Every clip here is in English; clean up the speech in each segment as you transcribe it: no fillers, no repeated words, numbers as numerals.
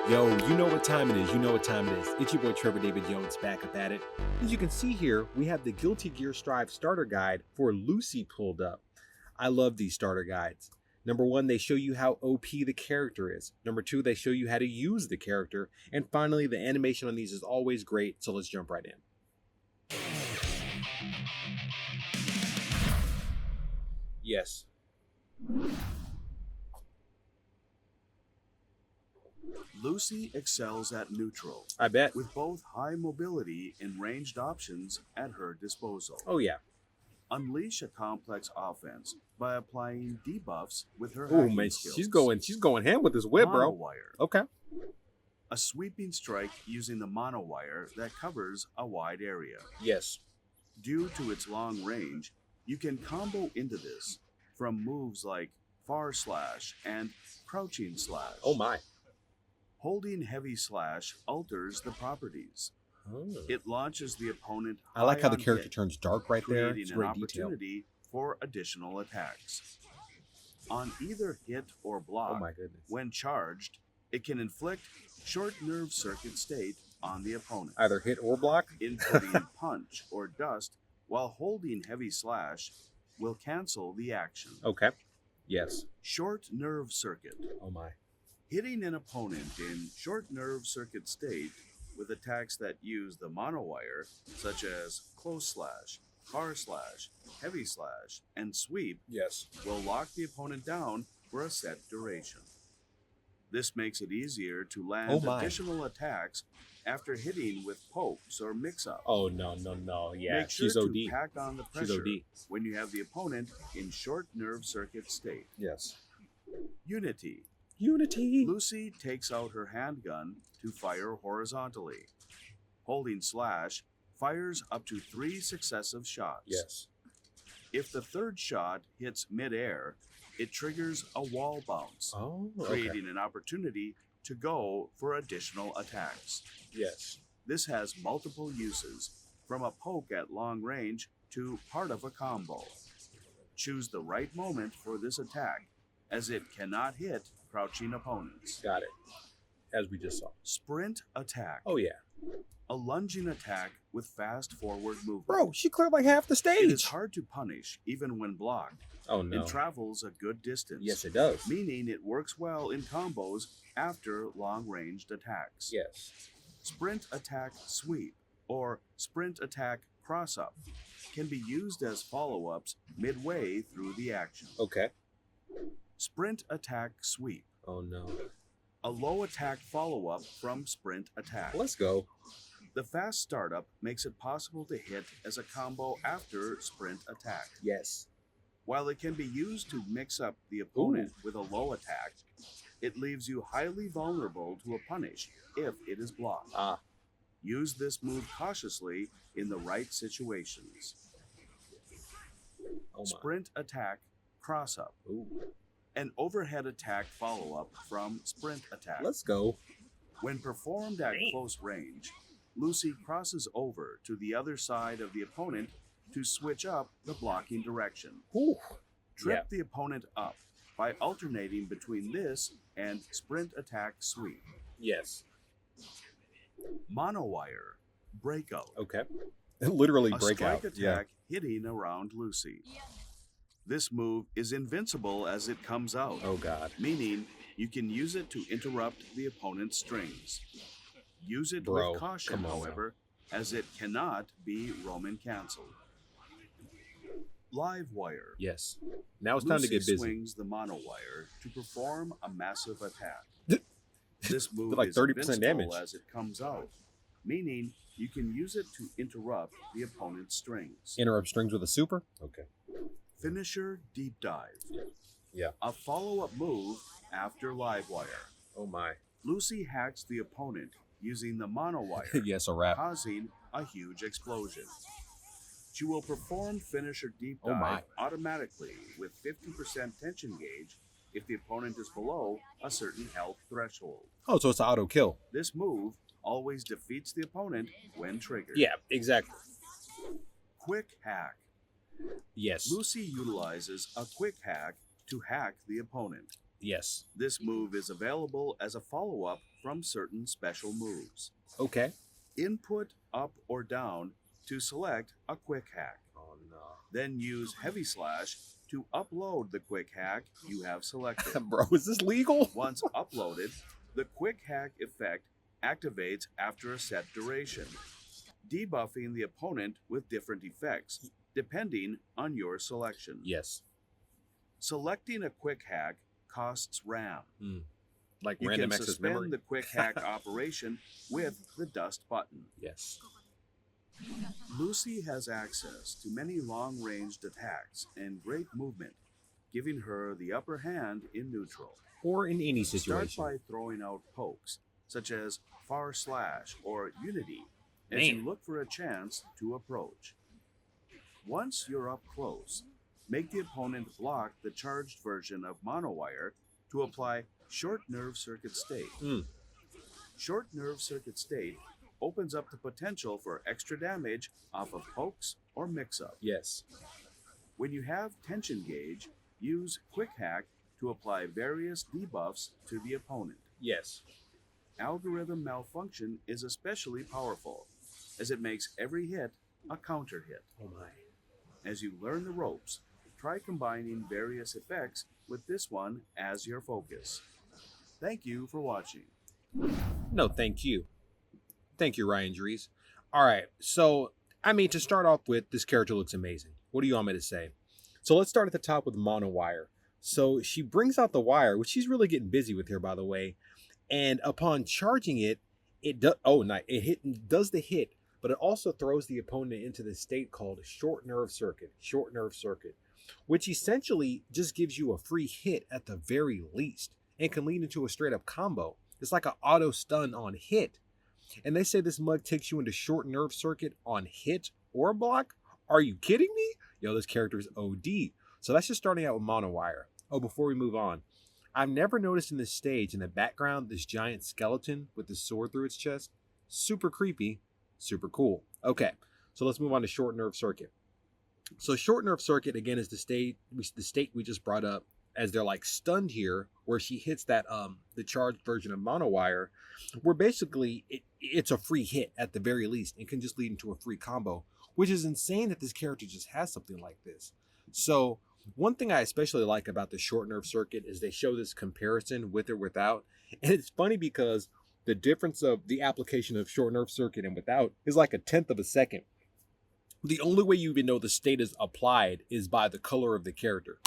Yo, you know what time it is. You know what time it is. It's your boy Trevor David Jones back up at it. As you can see here, we have the Guilty Gear Strive starter guide for Lucy pulled up. I love these starter guides. Number one, they show you how OP the character is. Number two, they show you how to use the character. And finally, the animation on these is always great, so let's jump right in. Yes. Lucy excels at neutral, I bet. with both high mobility and ranged options at her disposal. Oh, yeah. Unleash a complex offense by applying debuffs with her Oh, hacking man, skills. she's going ham with this whip, bro. Monowire. Okay. A sweeping strike using the monowire that covers a wide area. Yes. Due to its long range, you can combo into this from moves like far slash and crouching slash. Oh, my. Holding heavy slash alters the properties. Oh. It launches the opponent. I like how the high on character hit, turns dark right there. creating It's an great detail. opportunity for additional attacks. On either hit or block, Oh, my goodness. when charged, it can inflict short nerve circuit state on the opponent. Either hit or block. Inputting punch or dust while holding heavy slash will cancel the action. Okay. Yes. Short nerve circuit. Oh, my. Hitting an opponent in short nerve circuit state with attacks that use the monowire, such as close slash, far slash, heavy slash, and sweep, Yes. will lock the opponent down for a set duration. This makes it easier to land Oh my. additional attacks after hitting with pokes or mix-up. Oh, no. Yeah, Make sure she's to OD. pack on the She's pressure OD. when you have the opponent in short nerve circuit state. Yes. Unity. Unity. Lucy takes out her handgun to fire horizontally. Holding slash fires up to 3 successive shots. Yes. If the third shot hits mid-air, it triggers a wall bounce, Oh, okay. creating an opportunity to go for additional attacks. Yes. This has multiple uses, from a poke at long range to part of a combo. Choose the right moment for this attack, as it cannot hit crouching opponents. Got it. As we just saw. Sprint attack. Oh, yeah. A lunging attack with fast forward movement. Bro, she cleared like half the It stage. is hard to punish even when blocked, Oh, no. and travels a good distance. Yes, it does. Meaning it works well in combos after long-ranged attacks. Yes. Sprint attack sweep or sprint attack cross-up can be used as follow-ups midway through the action. Okay. Sprint attack sweep. Oh, no. A low attack follow-up from sprint attack. Let's go. The fast startup makes it possible to hit as a combo after sprint attack. Yes. While it can be used to mix up the opponent with a low attack, it leaves you highly vulnerable to a punish if it is blocked. Ah. Use this move cautiously in the right situations. Oh, my. Sprint attack cross-up. Ooh. An overhead attack follow-up from sprint attack. Let's go. When performed at close range, Lucy crosses over to the other side of the opponent to switch up the blocking direction. Ooh. Trip the opponent up by alternating between this and sprint attack sweep. Yes. Monowire breakout. Okay. Literally A breakout. strike attack hitting around Lucy. This move is invincible as it comes out, Oh, God. meaning you can use it to interrupt the opponent's strings. Use it Bro, with caution, come on now. however, as it cannot be Roman canceled. Live wire. Yes. Now it's time to Lucy get busy. swings the monowire to perform a massive attack. This move Did like is 30% invincible damage. as it comes out, meaning you can use it to interrupt the opponent's strings. Interrupt strings with a super? Okay. Finisher deep dive. Yeah. A follow-up move after live wire. Oh, my. Lucy hacks the opponent using the monowire, Yes, a wrap. causing a huge explosion. She will perform finisher deep Oh dive my. automatically with 50% tension gauge if the opponent is below a certain health threshold. Oh, so it's an auto kill. This move always defeats the opponent when triggered. Yeah, exactly. Quick hack. Yes. Lucy utilizes a quick hack to hack the opponent. Yes. This move is available as a follow-up from certain special moves. Okay. Input up or down to select a quick hack. Oh no. Then use heavy slash to upload the quick hack you have selected. Bro, is this legal? Once uploaded, the quick hack effect activates after a set duration, debuffing the opponent with different effects depending on your selection. Yes. Selecting a quick hack costs RAM. Like You random can access suspend memory. the quick hack operation with the dust button. Yes. Lucy has access to many long-ranged attacks and great movement, giving her the upper hand in neutral. Or in any Start situation. by throwing out pokes, such as far slash or unity, as you look for a chance to approach. Once you're up close, make the opponent block the charged version of monowire to apply short nerve circuit state. Short nerve circuit state opens up the potential for extra damage off of pokes or mix-up. Yes. When you have tension gauge, use quick hack to apply various debuffs to the opponent. Yes. Algorithm malfunction is especially powerful, as it makes every hit a counter hit. Oh my. As you learn the ropes, try combining various effects with this one as your focus. Thank you for watching. No, thank you. Thank you, Ryan Dries. All right. So, I mean, to start off with, this character looks amazing. What do you want me to say? So let's start at the top with monowire. So she brings out the wire, which she's really getting busy with here, by the way. And upon charging it, it does. Oh, no, it does the hit, but it also throws the opponent into this state called short nerve circuit. Short nerve circuit, which essentially just gives you a free hit at the very least, and can lead into a straight up combo. It's like an auto stun on hit. And they say this mug takes you into short nerve circuit on hit or block. Are you kidding me? Yo, this character is OD. So that's just starting out with monowire. Oh, before we move on, I've never noticed in this stage in the background this giant skeleton with the sword through its chest. Super creepy, super cool. Okay, so let's move on to short nerve circuit. So short nerve circuit again is the state we just brought up, as they're like stunned here, where she hits that the charged version of monowire, where basically it's a free hit at the very least and can just lead into a free combo, which is insane that this character just has something like this. So one thing I especially like about the short nerve circuit is they show this comparison with or without, and it's funny because the difference of the application of short nerve circuit and without is like 1/10 of a second. The only way you even know the state is applied is by the color of the character.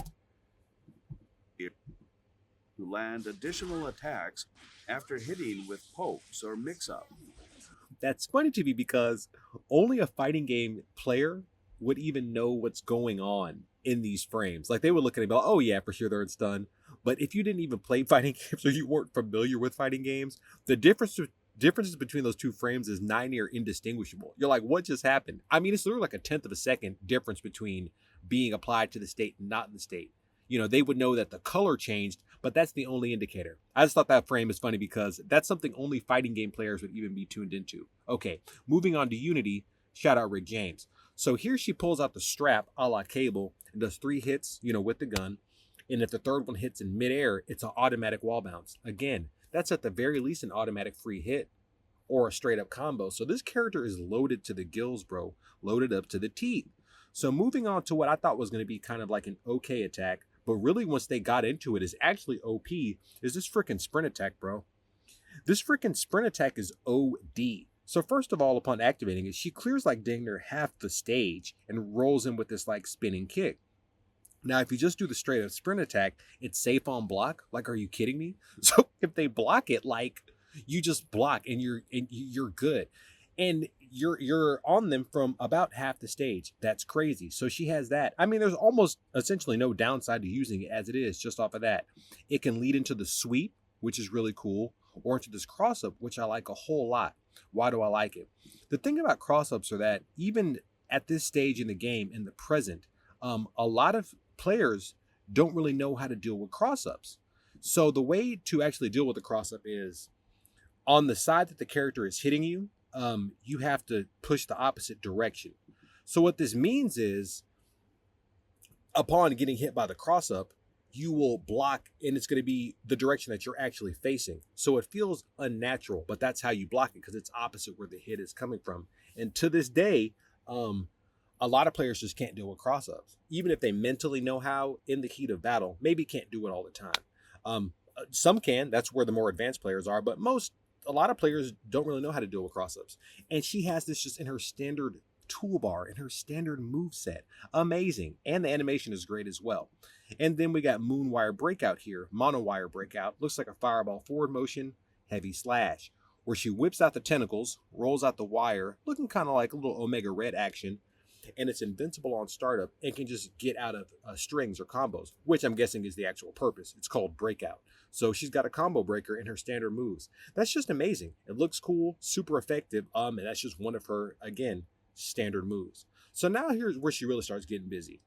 To land additional attacks after hitting with pokes or mix-up. That's funny to me because only a fighting game player would even know what's going on in these frames. Like they would look at it and be like, oh yeah, for sure they're in stun. But if you didn't even play fighting games or you weren't familiar with fighting games, the differences between those two frames is nigh near indistinguishable. You're like, what just happened? I mean, it's literally like 1/10 of a second difference between being applied to the state and not in the state. You know, they would know that the color changed, but that's the only indicator. I just thought that frame is funny because that's something only fighting game players would even be tuned into. Okay, moving on to Unity, shout out Rick James. So here she pulls out the strap a la Cable and does 3 hits, you know, with the gun. And if the third one hits in midair, it's an automatic wall bounce. Again, that's at the very least an automatic free hit or a straight up combo. So this character is loaded to the gills, bro. Loaded up to the teeth. So moving on to what I thought was going to be kind of like an okay attack, but really once they got into it is actually OP, is this freaking sprint attack, bro. This freaking sprint attack is OD. So first of all, upon activating it, she clears like dang near half the stage and rolls in with this like spinning kick. Now, if you just do the straight up sprint attack, it's safe on block. Like, are you kidding me? So if they block it, like you just block and you're good. And you're on them from about half the stage. That's crazy. So she has that. I mean, there's almost essentially no downside to using it as it is just off of that. It can lead into the sweep, which is really cool, or into this cross up, which I like a whole lot. Why do I like it? The thing about cross ups are that even at this stage in the game, in the present, a lot of players don't really know how to deal with cross ups. So the way to actually deal with the cross up is on the side that the character is hitting you, you have to push the opposite direction. So what this means is upon getting hit by the cross up, you will block and it's going to be the direction that you're actually facing. So it feels unnatural, but that's how you block it because it's opposite where the hit is coming from. And to this day, a lot of players just can't deal with cross-ups. Even if they mentally know how in the heat of battle, maybe can't do it all the time. Some can, that's where the more advanced players are, but a lot of players don't really know how to deal with cross-ups. And she has this just in her standard toolbar, in her standard move set. Amazing. And the animation is great as well. And then we got Moonwire Breakout here. Monowire Breakout. Looks like a fireball forward motion, heavy slash, where she whips out the tentacles, rolls out the wire, looking kind of like a little Omega Red action. And it's invincible on startup and can just get out of strings or combos, which I'm guessing is the actual purpose. It's called Breakout. So she's got a combo breaker in her standard moves. That's just amazing. It looks cool, super effective, and that's just one of her, again, standard moves. So now here's where she really starts getting busy.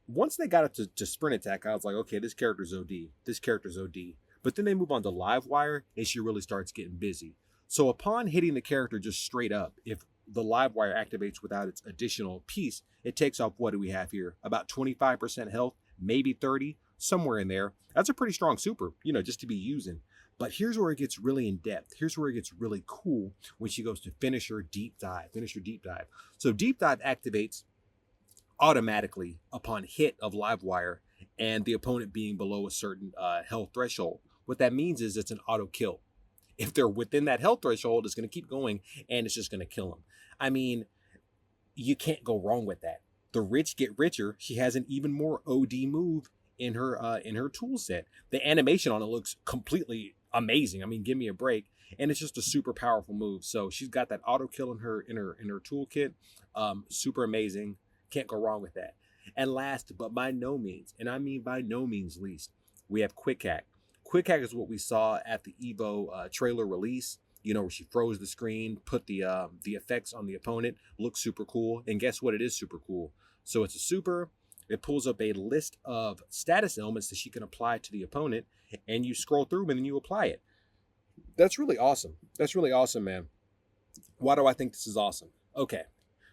Once they got up to sprint attack, I was like, okay, this character's OD. This character's OD. But then they move on to live wire, and she really starts getting busy. So upon hitting the character just straight up, if the live wire activates without its additional piece, it takes off, what do we have here? About 25% health, maybe 30, somewhere in there. That's a pretty strong super, just to be using. But here's where it gets really in depth. Here's where it gets really cool when she goes to finisher deep dive. So deep dive activates automatically upon hit of live wire and the opponent being below a certain health threshold. What that means is it's an auto kill. If they're within that health threshold, it's going to keep going and it's just going to kill them. I mean, you can't go wrong with that. The rich get richer. She has an even more OD move in her tool set. The animation on it looks completely amazing. I mean, give me a break. And it's just a super powerful move. So she's got that auto kill in her toolkit. Super amazing. Can't go wrong with that. And last, but by no means, and I mean by no means least, we have Quick Hack. Quick Hack is what we saw at the Evo trailer release. Where she froze the screen, put the effects on the opponent. Looks super cool. And guess what? It is super cool. So it's a super. It pulls up a list of status elements that she can apply to the opponent, and you scroll through them and then you apply it. That's really awesome. That's really awesome, man. Why do I think this is awesome? Okay.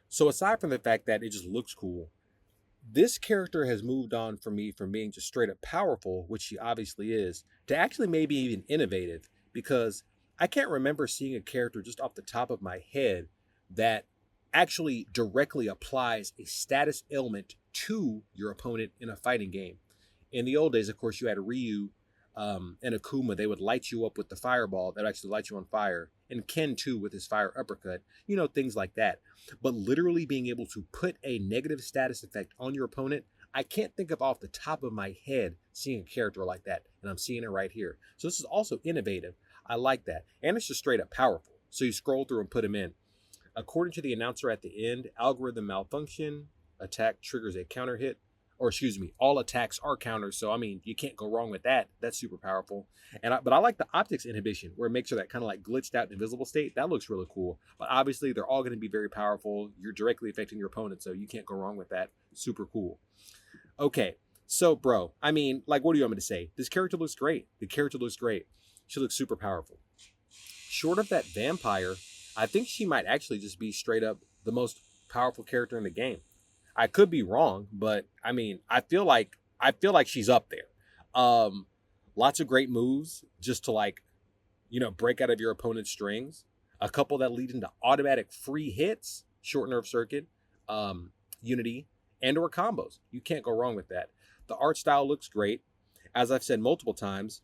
So aside from the fact that it just looks cool, this character has moved on for me from being just straight up powerful, which she obviously is, to actually maybe even innovative, because I can't remember seeing a character just off the top of my head that actually directly applies a status ailment to your opponent in a fighting game. In the old days, of course, you had Ryu and Akuma. They would light you up with the fireball that actually light you on fire. And Ken, too, with his fire uppercut. Things like that. But literally being able to put a negative status effect on your opponent, I can't think of off the top of my head seeing a character like that. And I'm seeing it right here. So this is also innovative. I like that. And it's just straight up powerful. So you scroll through and put them in. According to the announcer at the end, algorithm malfunction, attack triggers a counter hit. Or excuse me, all attacks are counters. So, I mean, you can't go wrong with that. That's super powerful. But I like the optics inhibition where it makes her that kind of like glitched out invisible state. That looks really cool. But obviously, they're all going to be very powerful. You're directly affecting your opponent, so you can't go wrong with that. Super cool. Okay, so, bro, I mean, like, what do you want me to say? This character looks great. The character looks great. She looks super powerful. Short of that vampire, I think she might actually just be straight up the most powerful character in the game. I could be wrong, but I mean, I feel like she's up there. Lots of great moves just to break out of your opponent's strings. A couple that lead into automatic free hits, short nerve circuit, unity, and or combos. You can't go wrong with that. The art style looks great. As I've said multiple times,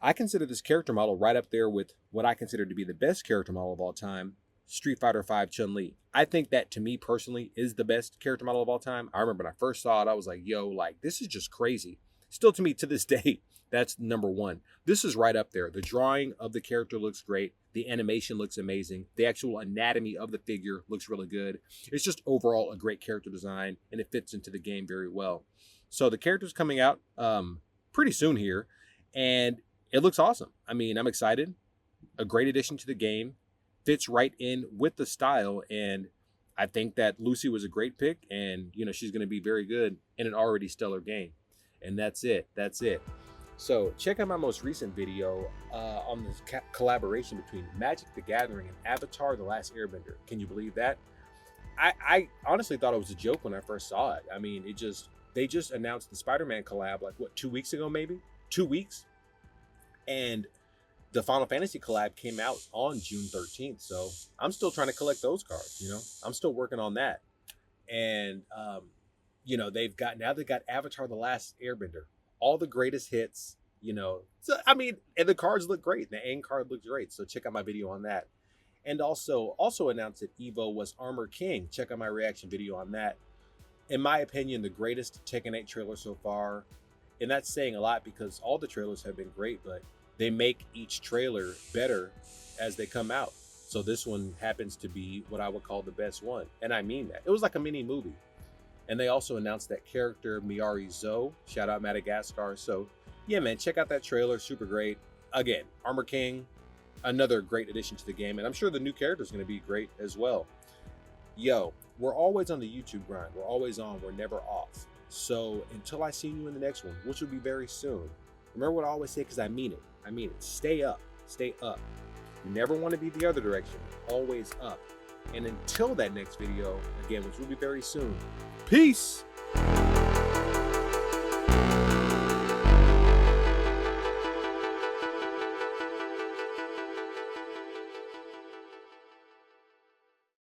I consider this character model right up there with what I consider to be the best character model of all time, Street Fighter V Chun-Li. I think that, to me personally, is the best character model of all time. I remember when I first saw it, I was like, yo, this is just crazy. Still, to me, to this day, that's number one. This is right up there. The drawing of the character looks great. The animation looks amazing. The actual anatomy of the figure looks really good. It's just overall a great character design, and it fits into the game very well. So the character's coming out pretty soon here, and it looks awesome. I mean, I'm excited. A great addition to the game. Fits right in with the style, and I think that Lucy was a great pick, and she's going to be very good in an already stellar game. And that's it. So check out my most recent video on this collaboration between Magic the Gathering and Avatar: The Last Airbender. Can you believe that? I honestly thought it was a joke when I first saw it. I mean, it just they just announced the Spider-Man collab, like what, 2 weeks ago, maybe 2 weeks. And the Final Fantasy collab came out on June 13th. So I'm still trying to collect those cards, you know, I'm still working on that. And, you know, they've got Avatar The Last Airbender, all the greatest hits, you know. So, I mean, and the cards look great. The AIM card looks great. So check out my video on that. And also announced at Evo was Armor King. Check out my reaction video on that. In my opinion, the greatest Tekken 8 trailer so far. And that's saying a lot because all the trailers have been great, but they make each trailer better as they come out. So this one happens to be what I would call the best one. And I mean that. It was like a mini movie. And they also announced that character Miari Zo. Shout out Madagascar. So yeah, man, check out that trailer. Super great. Again, Armor King, another great addition to the game. And I'm sure the new character is going to be great as well. Yo, we're always on the YouTube grind. We're always on. We're never off. So until I see you in the next one, which will be very soon, remember what I always say, because I mean it. I mean it. Stay up. Stay up. You never want to be the other direction. Always up. And until that next video, again, which will be very soon, peace.